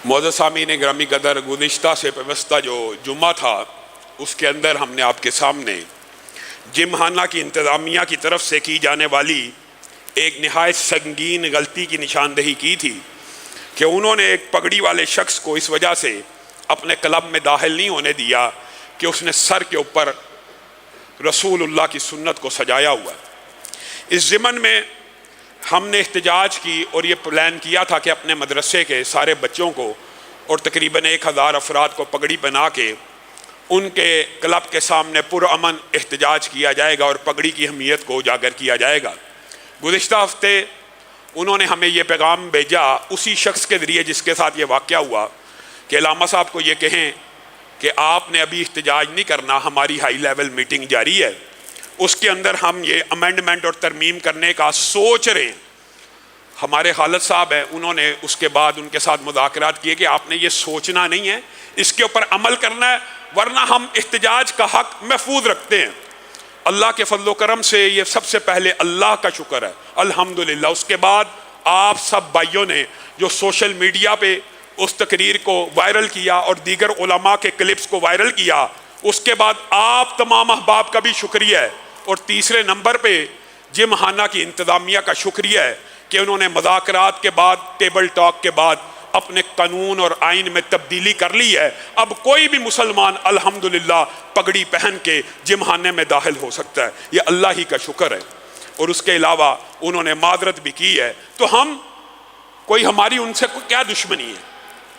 معزز سامعین گرامی قدر، گزشتہ سے پیوستہ جو جمعہ تھا اس کے اندر ہم نے آپ کے سامنے جم خانہ کی انتظامیہ کی طرف سے کی جانے والی ایک نہایت سنگین غلطی کی نشاندہی کی تھی کہ انہوں نے ایک پگڑی والے شخص کو اس وجہ سے اپنے کلب میں داخل نہیں ہونے دیا کہ اس نے سر کے اوپر رسول اللہ کی سنت کو سجایا ہوا ہے۔ اس ضمن میں ہم نے احتجاج کی اور یہ پلان کیا تھا کہ اپنے مدرسے کے سارے بچوں کو اور تقریباً 1000 افراد کو پگڑی پہنا کے ان کے کلب کے سامنے پرامن احتجاج کیا جائے گا اور پگڑی کی اہمیت کو اجاگر کیا جائے گا۔ گزشتہ ہفتے انہوں نے ہمیں یہ پیغام بھیجا اسی شخص کے ذریعے جس کے ساتھ یہ واقعہ ہوا کہ علامہ صاحب کو یہ کہیں کہ آپ نے ابھی احتجاج نہیں کرنا، ہماری ہائی لیول میٹنگ جاری ہے، اس کے اندر ہم یہ امینڈمنٹ اور ترمیم کرنے کا سوچ رہے ہیں۔ ہمارے خالد صاحب ہیں، انہوں نے اس کے بعد ان کے ساتھ مذاکرات کیے کہ آپ نے یہ سوچنا نہیں ہے، اس کے اوپر عمل کرنا ہے، ورنہ ہم احتجاج کا حق محفوظ رکھتے ہیں۔ اللہ کے فضل و کرم سے یہ سب سے پہلے اللہ کا شکر ہے، الحمدللہ۔ اس کے بعد آپ سب بھائیوں نے جو سوشل میڈیا پہ اس تقریر کو وائرل کیا اور دیگر علماء کے کلپس کو وائرل کیا، اس کے بعد آپ تمام احباب کا بھی شکریہ ہے، اور تیسرے نمبر پہ جم خانہ کی انتظامیہ کا شکریہ ہے کہ انہوں نے مذاکرات کے بعد، ٹیبل ٹاک کے بعد اپنے قانون اور آئین میں تبدیلی کر لی ہے۔ اب کوئی بھی مسلمان الحمدللہ پگڑی پہن کے جم خانے میں داخل ہو سکتا ہے، یہ اللہ ہی کا شکر ہے۔ اور اس کے علاوہ انہوں نے معذرت بھی کی ہے، تو ہماری ان سے کیا دشمنی ہے؟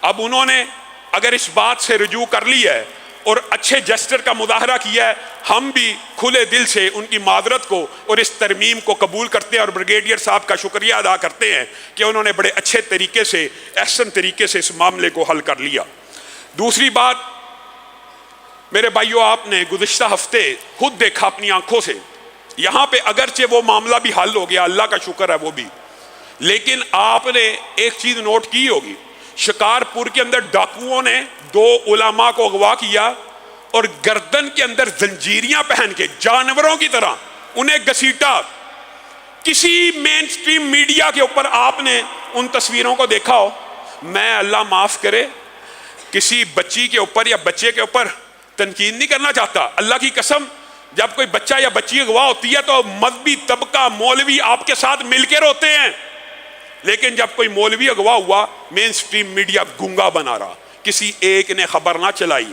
اب انہوں نے اگر اس بات سے رجوع کر لی ہے اور اچھے جسٹر کا مظاہرہ کیا ہے، ہم بھی کھلے دل سے ان کی معذرت کو اور اس ترمیم کو قبول کرتے ہیں، اور بریگیڈیئر صاحب کا شکریہ ادا کرتے ہیں کہ انہوں نے بڑے اچھے طریقے سے، احسن طریقے سے اس معاملے کو حل کر لیا۔ دوسری بات، میرے بھائیو، آپ نے گزشتہ ہفتے خود دیکھا اپنی آنکھوں سے، یہاں پہ اگرچہ وہ معاملہ بھی حل ہو گیا، اللہ کا شکر ہے وہ بھی، لیکن آپ نے ایک چیز نوٹ کی ہوگی، شکارپور کے اندر ڈاکوؤں نے 2 علماء کو اغوا کیا اور گردن کے اندر زنجیریاں پہن کے جانوروں کی طرح انہیں گھسیٹا۔ کسی مین سٹریم میڈیا کے اوپر آپ نے ان تصویروں کو دیکھا ہو؟ میں اللہ معاف کرے کسی بچی کے اوپر یا بچے کے اوپر تنقید نہیں کرنا چاہتا، اللہ کی قسم جب کوئی بچہ یا بچی اغوا ہوتی ہے تو مذہبی طبقہ، مولوی آپ کے ساتھ مل کے روتے ہیں، لیکن جب کوئی مولوی اغوا ہوا مین سٹریم میڈیا گنگا بنا رہا، کسی ایک نے خبر نہ چلائی۔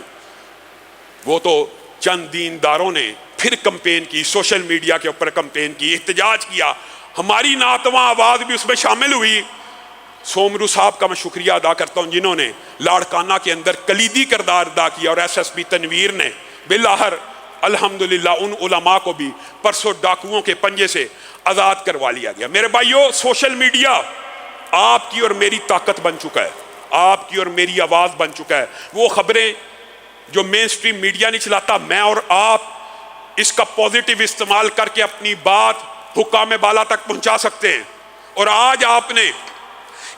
وہ تو چند دینداروں نے پھر کمپین کی، سوشل میڈیا کے اوپر کمپین کی، احتجاج کیا، ہماری ناتواں آواز بھی اس میں شامل ہوئی۔ سومرو صاحب کا میں شکریہ ادا کرتا ہوں جنہوں نے لاڑکانہ کے اندر کلیدی کردار ادا کیا، اور ایس ایس پی تنویر نے بالآخر الحمدللہ ان علماء کو بھی پرسوں ڈاکوؤں کے پنجے سے آزاد کروا لیا گیا۔ میرے بھائیو، سوشل میڈیا آپ کی اور میری طاقت بن چکا ہے، آپ کی اور میری آواز بن چکا ہے۔ وہ خبریں جو مین سٹریم میڈیا نہیں چلاتا، میں اور آپ اس کا پوزیٹیو استعمال کر کے اپنی بات حکام بالا تک پہنچا سکتے ہیں، اور آج آپ نے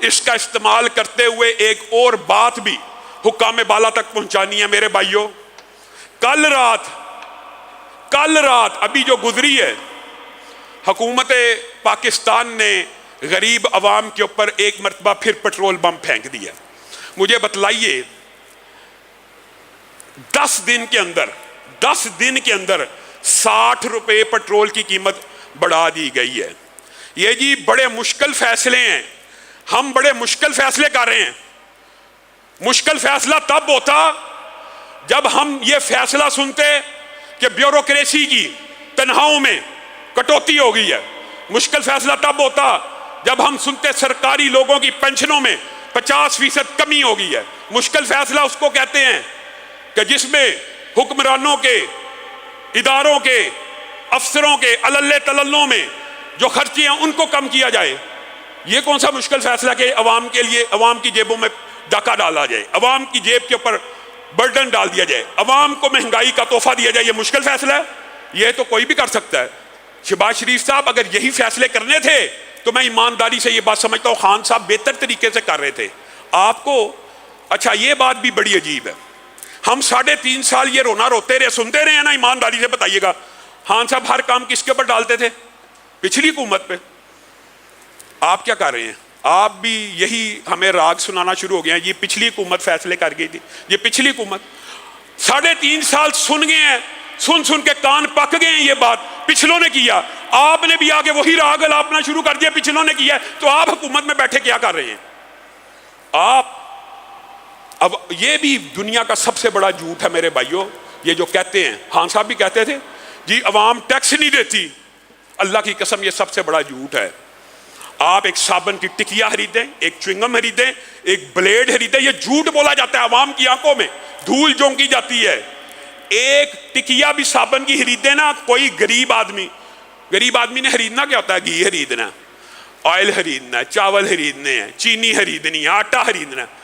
اس کا استعمال کرتے ہوئے ایک اور بات بھی حکام بالا تک پہنچانی ہے۔ میرے بھائیو، کل رات ابھی جو گزری ہے، حکومت پاکستان نے غریب عوام کے اوپر ایک مرتبہ پھر پٹرول بم پھینک دیا۔ مجھے بتلائیے 10 دن کے اندر 60 روپے پٹرول کی قیمت بڑھا دی گئی ہے۔ یہ جی بڑے مشکل فیصلے ہیں، ہم بڑے مشکل فیصلے کر رہے ہیں۔ مشکل فیصلہ تب ہوتا جب ہم یہ فیصلہ سنتے کہ بیوروکریسی کی تنخواہوں میں کٹوتی ہو گئی ہے۔ مشکل فیصلہ تب ہوتا جب ہم سنتے سرکاری لوگوں کی پنشنوں میں 50% کمی ہو گئی ہے۔ مشکل فیصلہ اس کو کہتے ہیں کہ جس میں حکمرانوں کے، اداروں کے، افسروں کے علل تللوں میں جو خرچے ہیں ان کو کم کیا جائے۔ یہ کون سا مشکل فیصلہ کہ عوام کے لیے، عوام کی جیبوں میں ڈاکہ ڈالا جائے، عوام کی جیب کے اوپر برڈن ڈال دیا جائے، عوام کو مہنگائی کا تحفہ دیا جائے؟ یہ مشکل فیصلہ ہے؟ یہ تو کوئی بھی کر سکتا ہے۔ شہباز شریف صاحب اگر یہی فیصلے کرنے تھے تو میں ایمانداری سے یہ بات سمجھتا ہوں خان صاحب بہتر طریقے سے کر رہے تھے۔ آپ کو اچھا یہ بات بھی بڑی عجیب ہے، ہم 3.5 سال یہ رونا روتے رہے، سنتے رہے ہیں نا، ایمانداری سے بتائیے گا خان صاحب ہر کام کس کے اوپر ڈالتے تھے؟ پچھلی حکومت پہ۔ آپ کیا کر رہے ہیں؟ آپ بھی یہی ہمیں راگ سنانا شروع ہو گیا. یہ پچھلی حکومت فیصلے کر گئی تھی, یہ پچھلی حکومت 3.5 سال سن گئے ہیں, سن کے کان پک گئے ہیں. یہ بات پچھلوں نے کیا, آپ نے بھی آگے وہی راگ الاپنا شروع کر دیا. پچھلوں نے کیا, تو آپ حکومت میں بیٹھے کیا کر رہے ہیں آپ؟ اب یہ بھی دنیا کا سب سے بڑا جھوٹ ہے میرے بھائیوں, یہ جو کہتے ہیں, خان صاحب بھی کہتے تھے جی عوام ٹیکس نہیں دیتی. اللہ کی قسم یہ سب سے بڑا جھوٹ ہے. آپ ایک صابن کی ٹکیا خریدیں, ایک چوئنگم خریدیں, ایک بلیڈ خریدیں, یہ جھوٹ بولا جاتا ہے عوام کی آنکھوں میں, دھول جھونکی جاتی ہے. ایک ٹکیا بھی صابن کی خریدیں نا, کوئی غریب آدمی نے خریدنا کیا ہوتا ہے؟ گھی خریدنا, آئل خریدنا ہے, چاول خریدنے ہیں, چینی خریدنی ہے, آٹا خریدنا ہے.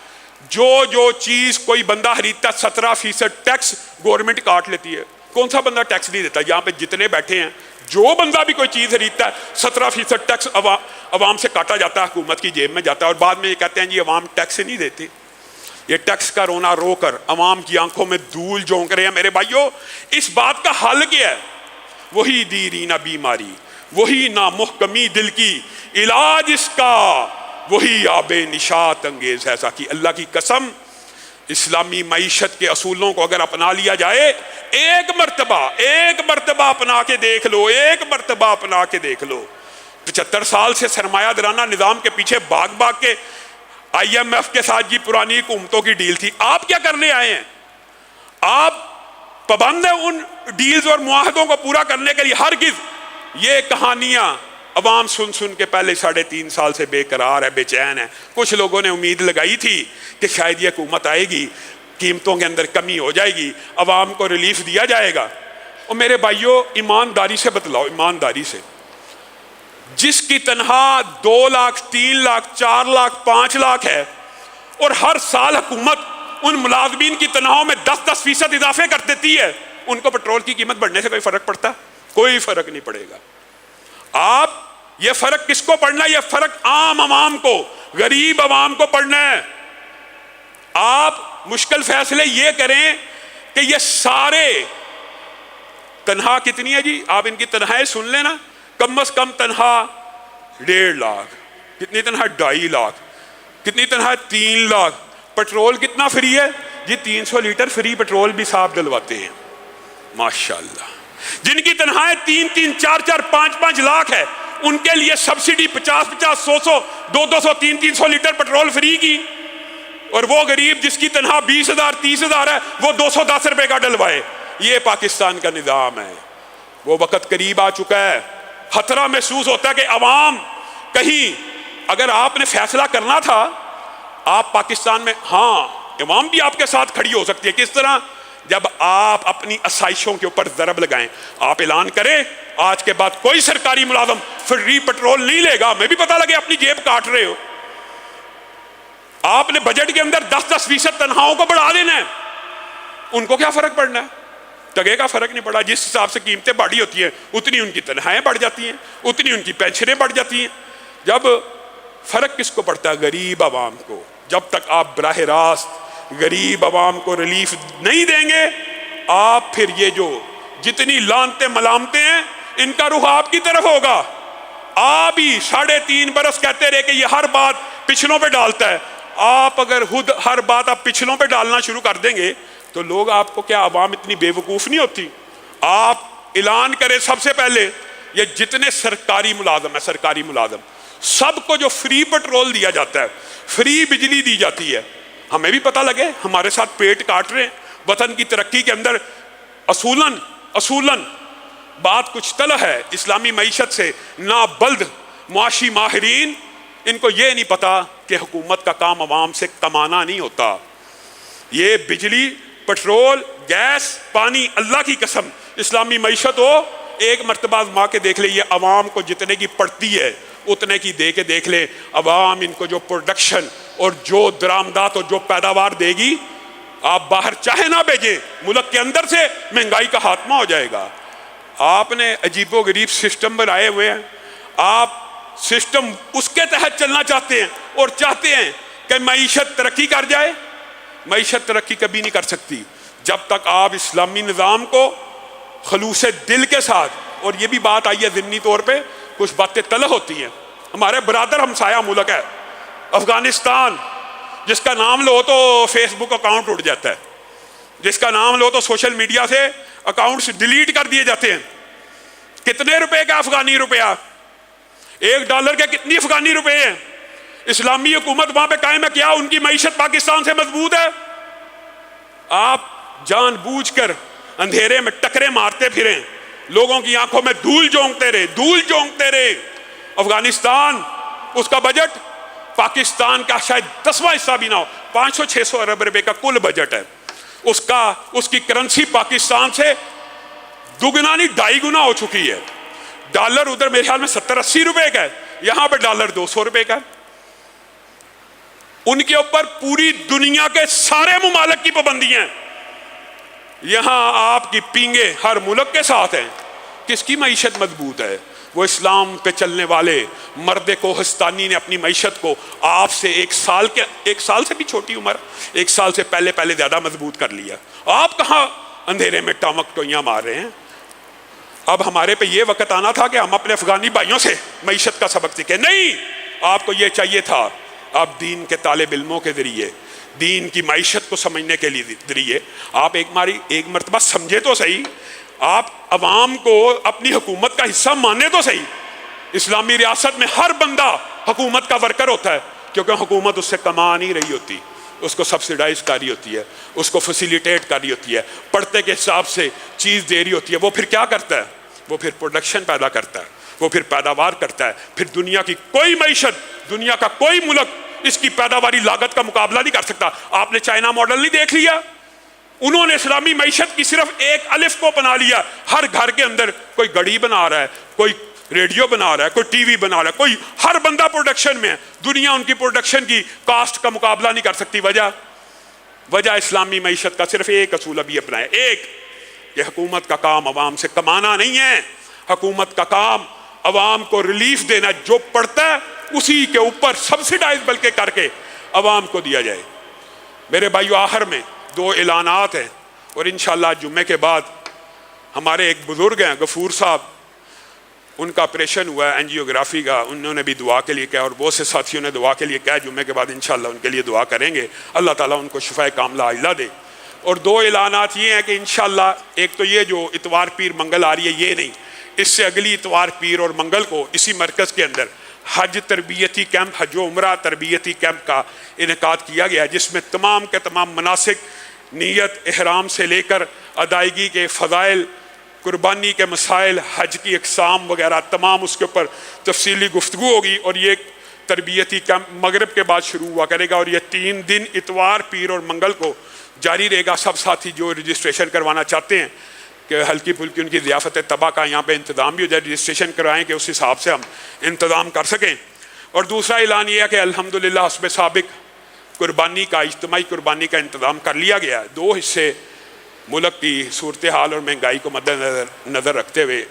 جو چیز کوئی بندہ خریدتا ہے 17% ٹیکس گورنمنٹ کاٹ لیتی ہے. کون سا بندہ ٹیکس نہیں دیتا؟ یہاں پہ جتنے بیٹھے ہیں, جو بندہ بھی کوئی چیز خریدتا ہے 17% ٹیکس عوام سے کاٹا جاتا ہے, حکومت کی جیب میں جاتا ہے. اور بعد میں یہ کہتے ہیں جی عوام ٹیکس نہیں دیتے. یہ ٹیکس کا رونا رو کر عوام کی آنکھوں میں دھول جھونک رہے ہیں میرے بھائیوں. اس بات کا حل کیا ہے؟ وہی دیرینہ بیماری, وہی نامحکمی دل کی, علاج اس کا وہی آب نشاط انگیز ہے. ایسا کی اللہ کی قسم اسلامی معیشت کے اصولوں کو اگر اپنا لیا جائے, ایک مرتبہ اپنا کے دیکھ لو, ایک مرتبہ اپنا کے دیکھ لو. 75 سال سے سرمایہ دارانہ نظام کے پیچھے بھاگ کے IMF کے ساتھ جی پرانی حکومتوں کی ڈیل تھی. آپ کیا کرنے آئے ہیں؟ آپ پابند ہیں ان ڈیلز اور معاہدوں کو پورا کرنے کے لیے. ہرگز. یہ کہانیاں عوام سن کے پہلے 3.5 سال سے بے قرار ہے, بے چین ہے. کچھ لوگوں نے امید لگائی تھی کہ شاید یہ حکومت آئے گی, قیمتوں کے اندر کمی ہو جائے گی, عوام کو ریلیف دیا جائے گا. اور میرے بھائیوں ایمانداری سے بتلاؤ, ایمانداری سے, جس کی تنخواہ 2 لاکھ 3 لاکھ 4 لاکھ 5 لاکھ ہے, اور ہر سال حکومت ان ملازمین کی تنخواہوں میں 10% اضافے کر دیتی ہے, ان کو پیٹرول کی قیمت بڑھنے سے کوئی فرق پڑتا؟ کوئی فرق نہیں پڑے گا. آپ یہ فرق کس کو پڑھنا ہے؟ یہ فرق عام عوام کو, غریب عوام کو پڑھنا ہے. آپ مشکل فیصلے یہ کریں کہ یہ سارے, تنخواہ کتنی ہے جی؟ آپ ان کی تنخواہیں سن لینا. کم از کم تنخواہ 1.5 لاکھ. کتنی تنخواہ؟ 2.5 لاکھ. کتنی تنخواہ؟ 3 لاکھ. پیٹرول کتنا فری ہے جی؟ 300 لیٹر فری پیٹرول بھی صاحب ڈلواتے ہیں ماشاءاللہ. جن کی تنخواہیں 3 4 5 لاکھ ہے, ان کے لیے سبسڈی 50 100 200 300 لیٹر پیٹرول فری کی. اور وہ غریب جس کی تنخواہ 20,000 30,000 ہے, وہ 210 روپے کا ڈلوائے. یہ پاکستان کا نظام ہے. وہ وقت قریب آ چکا ہے. خطرہ محسوس ہوتا ہے کہ عوام کہیں, اگر آپ نے فیصلہ کرنا تھا, آپ پاکستان میں, ہاں عوام بھی آپ کے ساتھ کھڑی ہو سکتی ہے. کس طرح؟ جب آپ اپنی آسائشوں کے اوپر ضرب لگائیں. آپ اعلان کریں آج کے بعد کوئی سرکاری ملازم فری پیٹرول نہیں لے گا. میں بھی پتہ لگے اپنی جیب کاٹ رہے ہو. آپ نے بجٹ کے اندر 10% تنخواہوں کو بڑھا دینا ہے. ان کو کیا فرق پڑنا ہے؟ ٹگے کا فرق نہیں پڑا. جس حساب سے قیمتیں بڑھی ہوتی ہیں اتنی ان کی تنخواہیں بڑھ جاتی ہیں, اتنی ان کی پینشنیں بڑھ جاتی ہیں. جب فرق کس کو پڑتا ہے؟ غریب عوام کو. جب تک آپ براہ راست غریب عوام کو ریلیف نہیں دیں گے, آپ پھر یہ جو جتنی لانتے ملامتیں ہیں, ان کا رخ آپ کی طرف ہوگا. آپ ہی 3.5 برس کہتے رہے کہ یہ ہر بات پچھلوں پہ ڈالتا ہے. آپ اگر خود ہر بات آپ پچھلوں پہ ڈالنا شروع کر دیں گے تو لوگ آپ کو, کیا عوام اتنی بے وقوف نہیں ہوتی؟ آپ اعلان کریں سب سے پہلے, یہ جتنے سرکاری ملازم سب کو جو فری پیٹرول دیا جاتا ہے, فری بجلی دی جاتی ہے, ہمیں بھی پتہ لگے. ہمارے ساتھ پیٹ کاٹ رہے ہیں. وطن کی ترقی کے اندر اصولاً بات کچھ طلح ہے. اسلامی معیشت سے نابلد معاشی ماہرین, ان کو یہ نہیں پتا کہ حکومت کا کام عوام سے کمانا نہیں ہوتا. یہ بجلی, پیٹرول, گیس, پانی, اللہ کی قسم اسلامی معیشت ہو, ایک مرتبہ آزما کے دیکھ لے. یہ عوام کو جتنے کی پڑتی ہے اتنے کی دے کے دیکھ لے. عوام ان کو جو پروڈکشن اور جو درآمدات اور جو پیداوار دے گی, آپ باہر چاہے نہ بھیجیں, ملک کے اندر سے مہنگائی کا خاتمہ ہو جائے گا. آپ نے عجیب و غریب سسٹم بنائے ہوئے ہیں. آپ سسٹم اس کے تحت چلنا چاہتے ہیں اور چاہتے ہیں کہ معیشت ترقی کر جائے. معیشت ترقی کبھی نہیں کر سکتی جب تک آپ اسلامی نظام کو خلوص دل کے ساتھ, اور یہ بھی بات آئی ہے ضمنی طور پہ, کچھ باتیں تلخ ہوتی ہیں. ہمارے برادر ہمسایہ ملک ہے, افغانستان جس کا نام لو تو فیس بک اکاؤنٹ اٹھ جاتا ہے، جس کا نام لو تو سوشل میڈیا سے اکاؤنٹس ڈیلیٹ کر دیے جاتے ہیں. کتنے روپے کا افغانی روپیہ؟ $1 کے کتنی افغانی روپے ہیں؟ اسلامی حکومت وہاں پہ قائم ہے، کیا ان کی معیشت پاکستان سے مضبوط ہے؟ آپ جان بوجھ کر اندھیرے میں ٹکرے مارتے پھریں، لوگوں کی آنکھوں میں دھول جھونکتے رہے. افغانستان، اس کا بجٹ پاکستان کا شاید 10واں حصہ بھی نہ ہو، 500-600 ارب روپے کا کل بجٹ ہے. اس کی کرنسی پاکستان سے دگنا نہیں 2.5 گنا ہو چکی ہے. ڈالر ادھر میرے خیال میں 70-80 روپے کا ہے، یہاں پہ ڈالر 200 روپے کا ہے. ان کے اوپر پوری دنیا کے سارے ممالک کی پابندیاں ہیں. یہاں آپ کی پینگیں ہر ملک کے ساتھ ہیں. کس کی معیشت مضبوط ہے؟ وہ اسلام پہ چلنے والے مرد کوہستانی نے اپنی معیشت کو آپ سے 1 سال سے بھی چھوٹی عمر، 1 سال سے پہلے زیادہ مضبوط کر لیا. آپ کہاں اندھیرے میں ٹامک ٹوئیاں مار رہے ہیں؟ اب ہمارے پہ یہ وقت آنا تھا کہ ہم اپنے افغانی بھائیوں سے معیشت کا سبق سیکھیں. نہیں، آپ کو یہ چاہیے تھا آپ دین کے طالب علموں کے ذریعے، دین کی معیشت کو سمجھنے کے ذریعے آپ ایک مرتبہ سمجھے تو صحیح، آپ عوام کو اپنی حکومت کا حصہ مانے تو صحیح. اسلامی ریاست میں ہر بندہ حکومت کا ورکر ہوتا ہے، کیونکہ حکومت اس سے کما نہیں رہی ہوتی، اس کو سبسیڈائز کر رہی ہوتی ہے، اس کو فیسیلیٹیٹ کر رہی ہوتی ہے، پڑھتے کے حساب سے چیز دے رہی ہوتی ہے. وہ پھر کیا کرتا ہے؟ وہ پھر پروڈکشن پیدا کرتا ہے، وہ پھر پیداوار کرتا ہے. پھر دنیا کی کوئی معیشت، دنیا کا کوئی ملک اس کی پیداواری لاگت کا مقابلہ نہیں کر سکتا. آپ نے چائنا ماڈل نہیں دیکھ لیا؟ انہوں نے اسلامی معیشت کی صرف ایک الف کو بنا لیا. ہر گھر کے اندر کوئی گھڑی بنا رہا ہے، کوئی ریڈیو بنا رہا ہے، کوئی ٹی وی بنا رہا ہے، کوئی ہر بندہ پروڈکشن میں ہے. دنیا ان کی پروڈکشن کی کاسٹ کا مقابلہ نہیں کر سکتی. وجہ اسلامی معیشت کا صرف ایک اصول ابھی اپنا ہے، ایک کہ حکومت کا کام عوام سے کمانا نہیں ہے، حکومت کا کام عوام کو ریلیف دینا. جو پڑتا ہے اسی کے اوپر سبسیڈائز بلکہ کر کے عوام کو دیا جائے. میرے بھائیو، آخر میں 2 اعلانات ہیں، اور انشاءاللہ جمعے کے بعد ہمارے ایک بزرگ ہیں غفور صاحب، ان کا آپریشن ہوا ہے اینجیوگرافی کا، انہوں نے بھی دعا کے لیے کہا اور بہت سے ساتھیوں نے دعا کے لیے کہا. جمعے کے بعد انشاءاللہ ان کے لیے دعا کریں گے، اللہ تعالیٰ ان کو شفاء کاملہ عاجلہ دے. اور 2 اعلانات یہ ہیں کہ انشاءاللہ ایک تو یہ جو اتوار پیر منگل آ رہی ہے، یہ نہیں، اس سے اگلی اتوار پیر اور منگل کو اسی مرکز کے اندر حج تربیتی کیمپ، حج و عمرہ تربیتی کیمپ کا انعقاد کیا گیا ہے، جس میں تمام کے تمام مناسک، نیت، احرام سے لے کر ادائیگی کے فضائل، قربانی کے مسائل، حج کی اقسام وغیرہ تمام اس کے اوپر تفصیلی گفتگو ہوگی. اور یہ تربیتی کیمپ مغرب کے بعد شروع ہوا کرے گا، اور یہ 3 دن اتوار پیر اور منگل کو جاری رہے گا. سب ساتھی جو رجسٹریشن کروانا چاہتے ہیں کہ ہلکی پھلکی ان کی ضیافت طبع کا یہاں پہ انتظام بھی ہو جائے، رجسٹریشن کروائیں کہ اس حساب سے ہم انتظام کر سکیں. اور دوسرا اعلان یہ ہے کہ الحمدللہ حسب سابق قربانی کا، اجتماعی قربانی کا انتظام کر لیا گیا ہے. 2 حصے ملک کی صورتحال اور مہنگائی کو مد نظر رکھتے ہوئے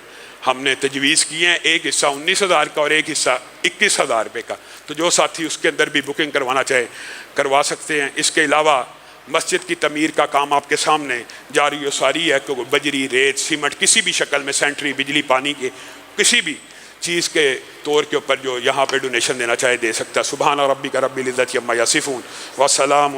ہم نے تجویز کی ہیں. ایک حصہ 19,000 کا اور ایک حصہ 21,000 روپے کا. تو جو ساتھی اس کے اندر بھی بکنگ کروانا چاہے کروا سکتے ہیں. اس کے علاوہ مسجد کی تعمیر کا کام آپ کے سامنے جاری و ساری ہے کہ بجری، ریت، سیمنٹ کسی بھی شکل میں، سینٹری، بجلی، پانی کے کسی بھی چیز کے طور کے اوپر جو یہاں پہ ڈونیشن دینا چاہے دے سکتا ہے. سبحان ربک رب العزت عما یصفون وسلام